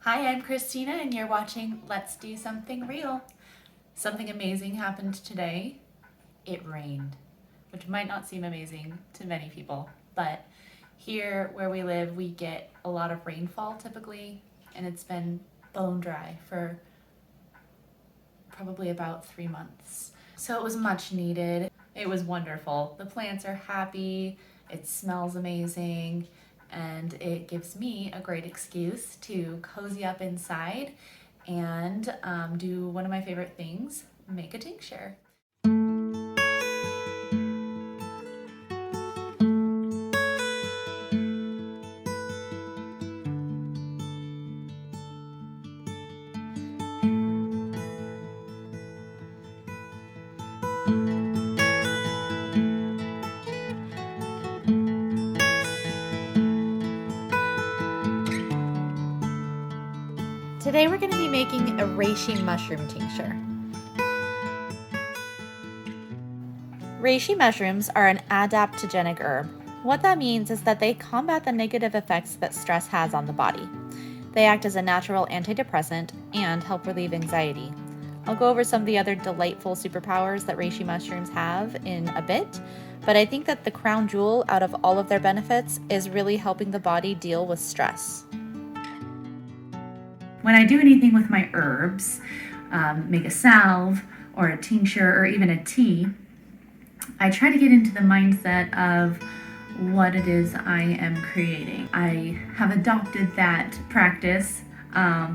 Hi, I'm Christina and you're watching Let's Do Something Real. Something amazing happened today. It rained, which might not seem amazing to many people, but here where we live, we get a lot of rainfall typically, and it's been bone dry for probably about 3 months. So it was much needed. It was wonderful. The plants are happy, it smells amazing, and it gives me a great excuse to cozy up inside and do one of my favorite things, make a tincture. Today we're going to be making a reishi mushroom tincture. Reishi mushrooms are an adaptogenic herb. What that means is that they combat the negative effects that stress has on the body. They act as a natural antidepressant and help relieve anxiety. I'll go over some of the other delightful superpowers that reishi mushrooms have in a bit, but I think that the crown jewel out of all of their benefits is really helping the body deal with stress. When I do anything with my herbs, make a salve or a tincture or even a tea, I try to get into the mindset of what it is I am creating. I have adopted that practice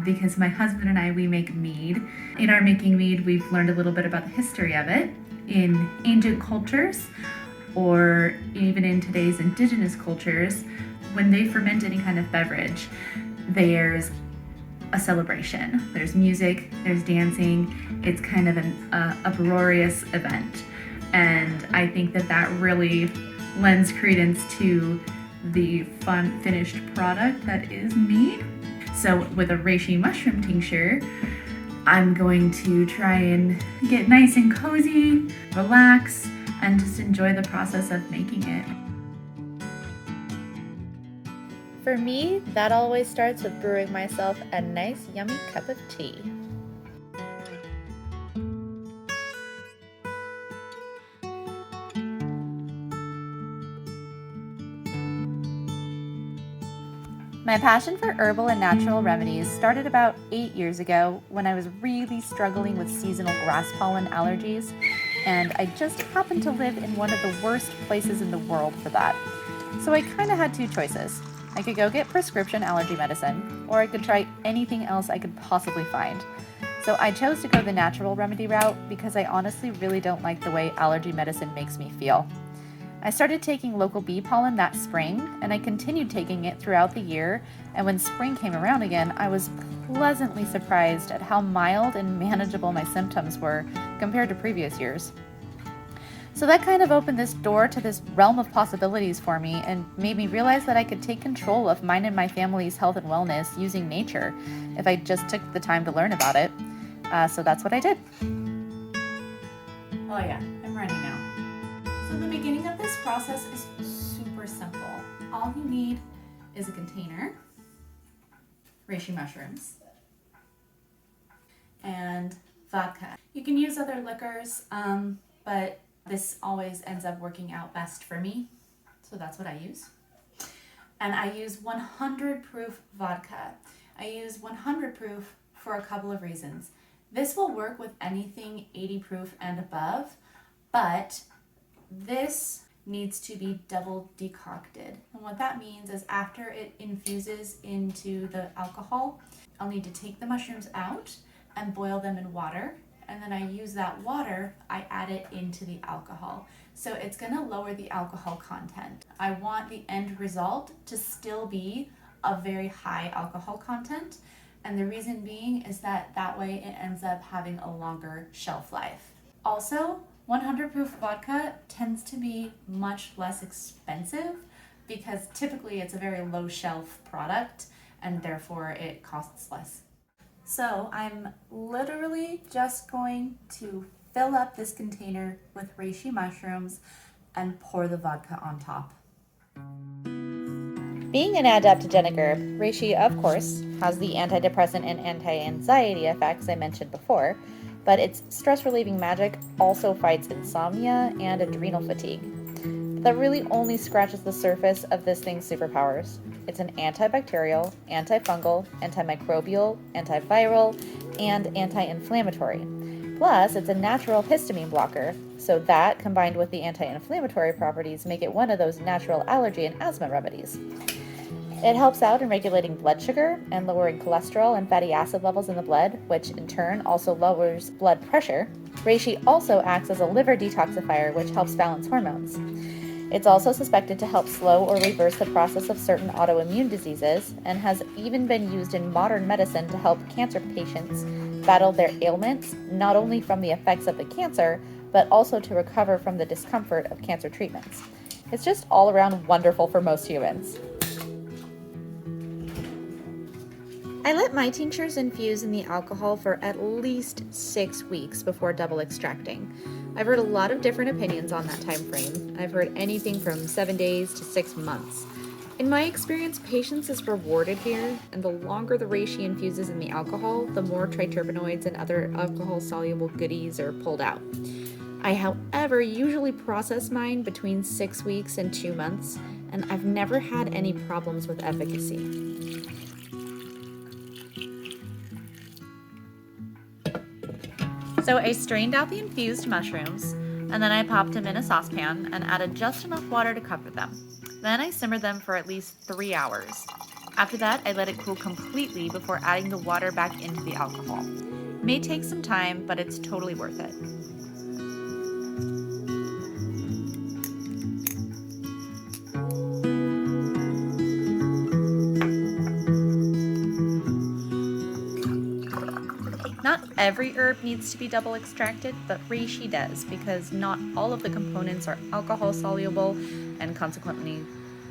because my husband and I, we make mead. In our making mead, we've learned a little bit about the history of it. In ancient cultures, or even in today's indigenous cultures, when they ferment any kind of beverage, there's a celebration. There's music, there's dancing. It's kind of an uproarious event. And I think that that really lends credence to the fun finished product that is mead. So with a reishi mushroom tincture, I'm going to try and get nice and cozy, relax, and just enjoy the process of making it. For me, that always starts with brewing myself a nice, yummy cup of tea. My passion for herbal and natural remedies started about 8 years ago when I was really struggling with seasonal grass pollen allergies, and I just happened to live in one of the worst places in the world for that. So I kind of had two choices. I could go get prescription allergy medicine, or I could try anything else I could possibly find. So I chose to go the natural remedy route because I honestly really don't like the way allergy medicine makes me feel. I started taking local bee pollen that spring, and I continued taking it throughout the year, and when spring came around again, I was pleasantly surprised at how mild and manageable my symptoms were compared to previous years. So that kind of opened this door to this realm of possibilities for me and made me realize that I could take control of mine and my family's health and wellness using nature if I just took the time to learn about it. So that's what I did. Oh yeah, I'm ready now. So the beginning of this process is super simple. All you need is a container, reishi mushrooms, and vodka. You can use other liquors, but this always ends up working out best for me, so that's what I use. And I use 100 proof vodka. I use 100 proof for a couple of reasons. This will work with anything 80 proof and above, but this needs to be double decocted. And what that means is after it infuses into the alcohol, I'll need to take the mushrooms out and boil them in water. And then I use that water, I add it into the alcohol. So it's gonna lower the alcohol content. I want the end result to still be a very high alcohol content. And the reason being is that way it ends up having a longer shelf life. Also, 100 proof vodka tends to be much less expensive because typically it's a very low shelf product and therefore it costs less. So I'm literally just going to fill up this container with reishi mushrooms and pour the vodka on top. Being an adaptogenic herb, reishi, of course, has the antidepressant and anti-anxiety effects I mentioned before, but its stress-relieving magic also fights insomnia and adrenal fatigue. That really only scratches the surface of this thing's superpowers. It's an antibacterial, antifungal, antimicrobial, antiviral, and anti-inflammatory. Plus, it's a natural histamine blocker, so that, combined with the anti-inflammatory properties, make it one of those natural allergy and asthma remedies. It helps out in regulating blood sugar and lowering cholesterol and fatty acid levels in the blood, which in turn also lowers blood pressure. Reishi also acts as a liver detoxifier, which helps balance hormones. It's also suspected to help slow or reverse the process of certain autoimmune diseases, and has even been used in modern medicine to help cancer patients battle their ailments, not only from the effects of the cancer, but also to recover from the discomfort of cancer treatments. It's just all around wonderful for most humans. I let my tinctures infuse in the alcohol for at least 6 weeks before double extracting. I've heard a lot of different opinions on that time frame. I've heard anything from 7 days to 6 months. In my experience, patience is rewarded here, and the longer the reishi infuses in the alcohol, the more triterpenoids and other alcohol-soluble goodies are pulled out. I, however, usually process mine between 6 weeks and 2 months, and I've never had any problems with efficacy. So I strained out the infused mushrooms, and then I popped them in a saucepan and added just enough water to cover them. Then I simmered them for at least 3 hours. After that, I let it cool completely before adding the water back into the alcohol. It may take some time, but it's totally worth it. Not every herb needs to be double extracted, but reishi does, because not all of the components are alcohol soluble, and consequently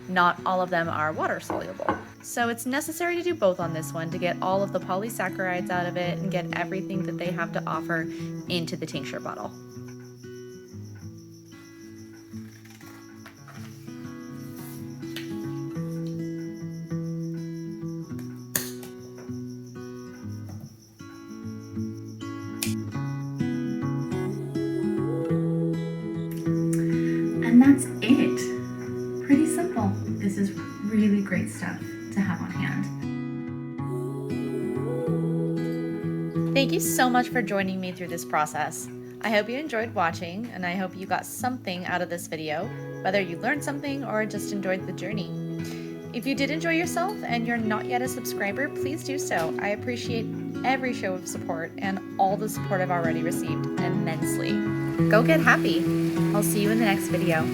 not all of them are water soluble. So it's necessary to do both on this one to get all of the polysaccharides out of it and get everything that they have to offer into the tincture bottle. And that's it. Pretty simple. This is really great stuff to have on hand. Thank you so much for joining me through this process. I hope you enjoyed watching, and I hope you got something out of this video, whether you learned something or just enjoyed the journey. If you did enjoy yourself and you're not yet a subscriber, please do so. I appreciate every show of support and all the support I've already received immensely. Go get happy. I'll see you in the next video.